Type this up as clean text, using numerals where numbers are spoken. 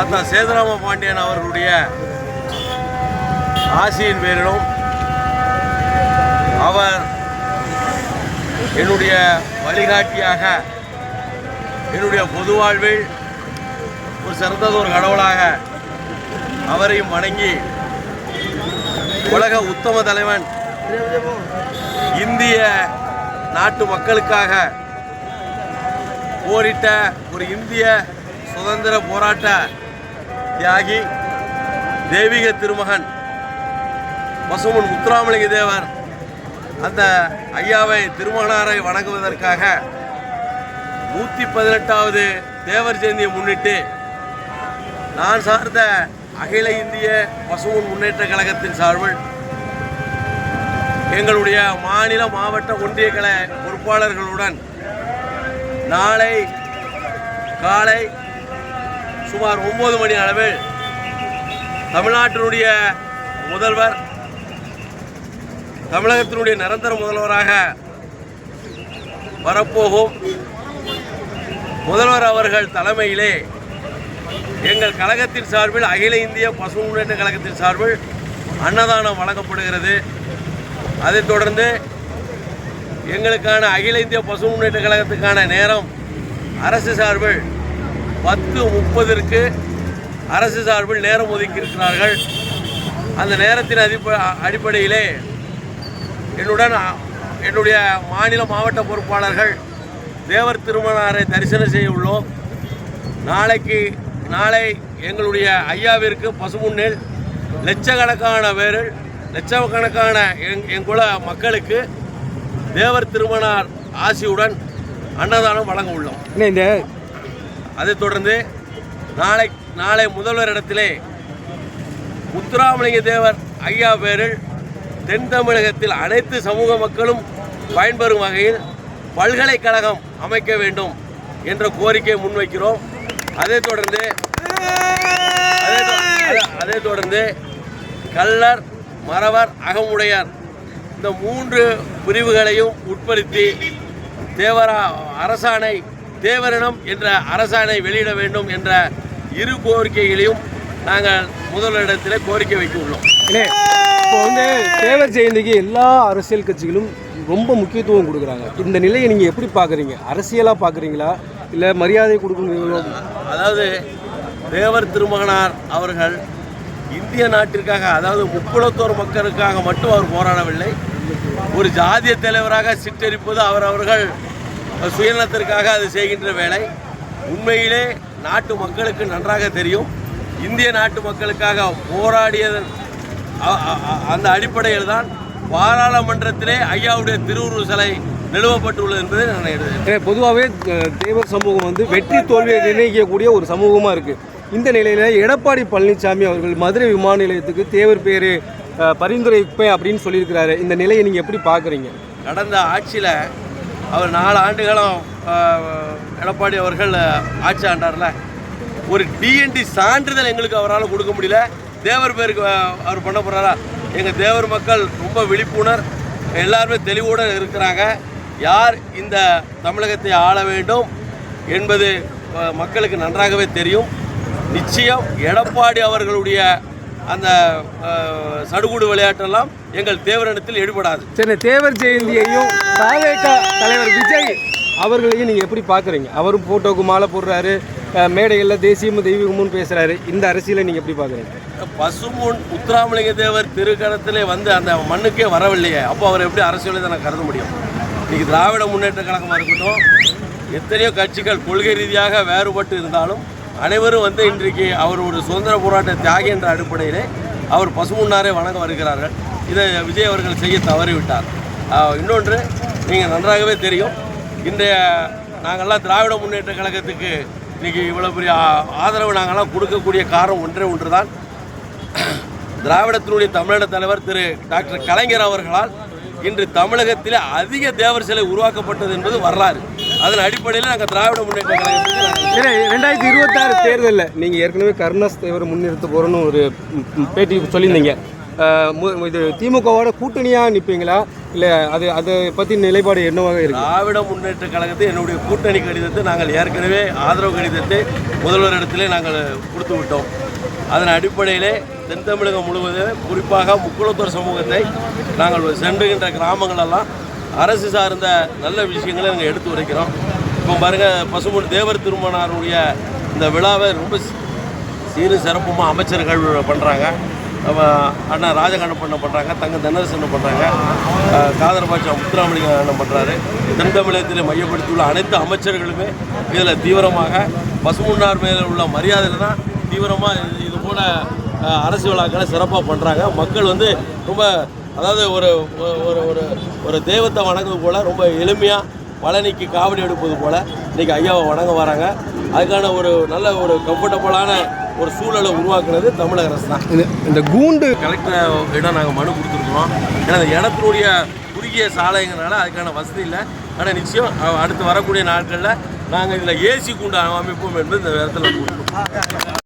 தாத்தா சேதுராம பாண்டியன் அவர்களுடைய ஆசியின் பேரிலும் அவர் என்னுடைய வழிகாட்டியாக என்னுடைய பொது வாழ்வில் ஒரு சிறந்ததொரு கடவுளாக அவரையும் வணங்கி உலக உத்தம தலைவன் இந்திய நாட்டு மக்களுக்காக போரிட்ட ஒரு இந்திய சுதந்திர போராட்ட தியாகி தெய்வீக திருமகன் பசும்பொன் முத்துராமலிங்க தேவர் அந்த ஐயாவை திருமகனாரை வணங்குவதற்காக 118வது தேவர் ஜெயந்தியை முன்னிட்டு நான் சார்ந்த அகில இந்திய பசும்பொன் முன்னேற்ற கழகத்தின் சார்பில் எங்களுடைய மாநில மாவட்ட ஒன்றிய கழக பொறுப்பாளர்களுடன் நாளை காலை சுமார் 9 மணி அளவில் தமிழ்நாட்டினுடைய முதல்வர் தமிழகத்தினுடைய நிரந்தர முதல்வராக வரப்போகும் முதல்வர் அவர்கள் தலைமையிலே எங்கள் கழகத்தின் சார்பில் அகில இந்திய பசும்பொன் முன்னேற்ற கழகத்தின் சார்பில் அன்னதானம் வழங்கப்படுகிறது. அதைத் தொடர்ந்து எங்களுக்கான அகில இந்திய பசும்பொன் முன்னேற்ற கழகத்துக்கான நேரம் அரசு சார்பில் 10:30 அரசு சார்பில் நேரம் ஒதுக்கி இருக்கிறார்கள். அந்த நேரத்தின் அடிப்படையிலே என்னுடன் என்னுடைய மாநில மாவட்ட பொறுப்பாளர்கள் தேவர் திருமகனாரை தரிசனம் செய்ய உள்ளோம். நாளை எங்களுடைய ஐயாவிற்கு பசும்பொன்னில் லட்சக்கணக்கான எங்குல மக்களுக்கு தேவர் திருமகனார் ஆசியுடன் அன்னதானம் வழங்க உள்ளோம். அதைத் தொடர்ந்து நாளை முதல்வர் இடத்திலே முத்துராமலிங்க தேவர் ஐயா பேரில் தென் தமிழகத்தில் அனைத்து சமூக மக்களும் பயன்பெறும் வகையில் பல்கலைக்கழகம் அமைக்க வேண்டும் என்ற கோரிக்கையை முன்வைக்கிறோம். அதைத் தொடர்ந்து கள்ளர், மறவர், அகமுடையார் இந்த 3 பிரிவுகளையும் உட்படுத்தி தேவரினம் என்ற அரசாணை வெளியிட வேண்டும் என்ற 2 கோரிக்கைகளையும் நாங்கள் முதலிடத்தில் கோரிக்கை வைக்க உள்ளோம். இப்போ தேவர் ஜெயந்திக்கு எல்லா அரசியல் கட்சிகளும் ரொம்ப முக்கியத்துவம் கொடுக்குறாங்க. இந்த நிலையை நீங்கள் எப்படி பார்க்குறீங்க? அரசியலாக பார்க்குறீங்களா இல்லை மரியாதை கொடுக்குறீங்களோ? அதாவது தேவர் திருமகனார் அவர்கள் இந்திய நாட்டிற்காக, அதாவது முக்குளத்தோர் மக்களுக்காக மட்டும் அவர் போராடவில்லை. ஒரு ஜாதிய தலைவராக சித்தரிப்பது அவர்கள் சுயநலத்திற்காக அது செய்கின்ற வேலை. உண்மையிலே நாட்டு மக்களுக்கு நன்றாக தெரியும். இந்திய நாட்டு மக்களுக்காக போராடியதன் அந்த அடிப்படையில் தான் பாராளுமன்றத்திலே ஐயாவுடைய திருவுருவ சிலை நிறுவப்பட்டுள்ளது என்பதை நான் எழுதுகிறேன். பொதுவாகவே தேவர் சமூகம் வெற்றி தோல்வியை நிர்ணயிக்கக்கூடிய ஒரு சமூகமாக இருக்குது. இந்த நிலையில் எடப்பாடி பழனிசாமி அவர்கள் மதுரை விமான நிலையத்துக்கு தேவர் பேர் பரிந்துரைப்பேன் அப்படின்னு சொல்லியிருக்கிறாரு. இந்த நிலையை நீங்கள் எப்படி பார்க்குறீங்க? கடந்த ஆட்சியில் அவர் 4 ஆண்டுகளும் எடப்பாடி அவர்கள் ஆட்சி ஆண்டார்ல, ஒரு டிஎன்டி சான்றிதழ் எங்களுக்கு அவரால் கொடுக்க முடியல. தேவர் பேருக்கு அவர் பண்ண போகிறாரா? எங்கள் தேவர் மக்கள் ரொம்ப விழிப்புணர், எல்லாருமே தெளிவோடு இருக்கிறாங்க. யார் இந்த தமிழகத்தை ஆள வேண்டும் என்பது மக்களுக்கு நன்றாகவே தெரியும். நிச்சயம் எடப்பாடி அவர்களுடைய அந்த சடுகுடு விளையாட்டெல்லாம் எங்கள் தேவரிடத்தில் ஈடுபடாது. சரி, தேவர் ஜெயந்தியையும் தலைவர் விஜய் அவர்களையும் நீங்கள் எப்படி பார்க்குறீங்க? அவரும் ஃபோட்டோவுக்கு மாலை போடுறாரு, மேடைகளில் தேசியமும் தெய்வீகமும் பேசுகிறாரு. இந்த அரசியலை நீங்கள் எப்படி பார்க்குறீங்க? பசும்பொன் முத்துராமலிங்க தேவர் திருக்கணத்திலே அந்த மண்ணுக்கே வரவில்லையே, அப்போ அவர் எப்படி அரசியலை தான் நான் கருத முடியும்? இன்றைக்கி திராவிட முன்னேற்ற கழகமாக இருக்கட்டும், எத்தனையோ கட்சிகள் கொள்கை ரீதியாக வேறுபட்டு இருந்தாலும் அனைவரும் இன்றைக்கு அவர் ஒரு சுதந்திர போராட்ட தியாகி என்ற அடிப்படையிலே அவர் பசும்பொன்னாரை வணங்க வருகிறார்கள். இதை விஜய் அவர்கள் செய்ய தவறிவிட்டார். இன்னொன்று நீங்கள் நன்றாகவே தெரியும், இன்றைய நாங்கள்லாம் திராவிட முன்னேற்ற கழகத்துக்கு இன்றைக்கி இவ்வளோ பெரிய ஆதரவு நாங்கள்லாம் கொடுக்கக்கூடிய காரணம் ஒன்று தான். திராவிடத்தினுடைய தமிழக தலைவர் திரு டாக்டர் கலைஞர் அவர்களால் இன்று தமிழகத்தில் அதிக தேவர் சிலை உருவாக்கப்பட்டது என்பது வரலாறு. அதன் அடிப்படையில் நாங்கள் திராவிட முன்னேற்ற கழகத்துக்கு 2026 தேர்தலில் நீங்கள் ஏற்கனவே கருணாஸ் தேவரை முன்னிறுத்த போகிறோன்னு ஒரு பேட்டி சொல்லியிருந்தீங்க. இது திமுகவோட கூட்டணியாக நிற்பீங்களா இல்லை அதை பற்றி நிலைப்பாடு என்னவாக இருக்கு? திராவிட முன்னேற்ற கழகத்தை என்னுடைய கூட்டணி கடிதத்தை நாங்கள் ஏற்கனவே ஆதரவு கடிதத்தை முதல்வரிடத்திலே நாங்கள் கொடுத்து விட்டோம். அதன் அடிப்படையிலே தென் தமிழகம் முழுவதும் குறிப்பாக முக்குளத்தூர் சமூகத்தை நாங்கள் சென்றுகின்ற கிராமங்களெல்லாம் அரசு சார்ந்த நல்ல விஷயங்களை நாங்கள் எடுத்து உரைக்கிறோம். இப்போ பாருங்கள், பசும்பொன் தேவர் திருமணாருடைய இந்த விழாவை ரொம்ப சீரும் சிறப்புமாக அமைச்சர்கள் பண்ணுறாங்க. நம்ம அண்ணா ராஜகண்ணப்பண்ண பண்ணுறாங்க, தங்க தன்னரசன் பண்ணுறாங்க, காதர் பாட்சா முத்துராமலிங்க அண்ணன் பண்ணுறாரு. தென் தமிழகத்தில் மையப்படுத்தியுள்ள அனைத்து அமைச்சர்களுமே இதில் தீவிரமாக பசுமுன்னார் மேலே உள்ள மரியாதையில் தான் தீவிரமாக இது போல அரசு விழாக்களை சிறப்பாக பண்ணுறாங்க. மக்கள் வந்து ரொம்ப, அதாவது ஒரு ஒரு ஒரு தெய்வத்தை வணங்குவது போல் ரொம்ப எளிமையாக பழனிக்கு காவடி எடுப்பது போல் இன்றைக்கி ஐயாவை வணங்க வராங்க. அதுக்கான ஒரு நல்ல ஒரு கம்ஃபர்டபுளான ஒரு சூழலை உருவாக்குறது தமிழக அரசு தான். இந்த கூண்டு கலெக்டர் இடம் நாங்கள் மனு கொடுத்துருக்குறோம். ஏன்னா அந்த இடத்தினுடைய குறுகிய சாலைங்கிறனால அதுக்கான வசதி இல்லை. ஆனால் நிச்சயம் அடுத்து வரக்கூடிய நாட்களில் நாங்கள் இதில் ஏசி கூண்டு அமைப்போம் என்பது இந்த இடத்துல கொடுப்போம்.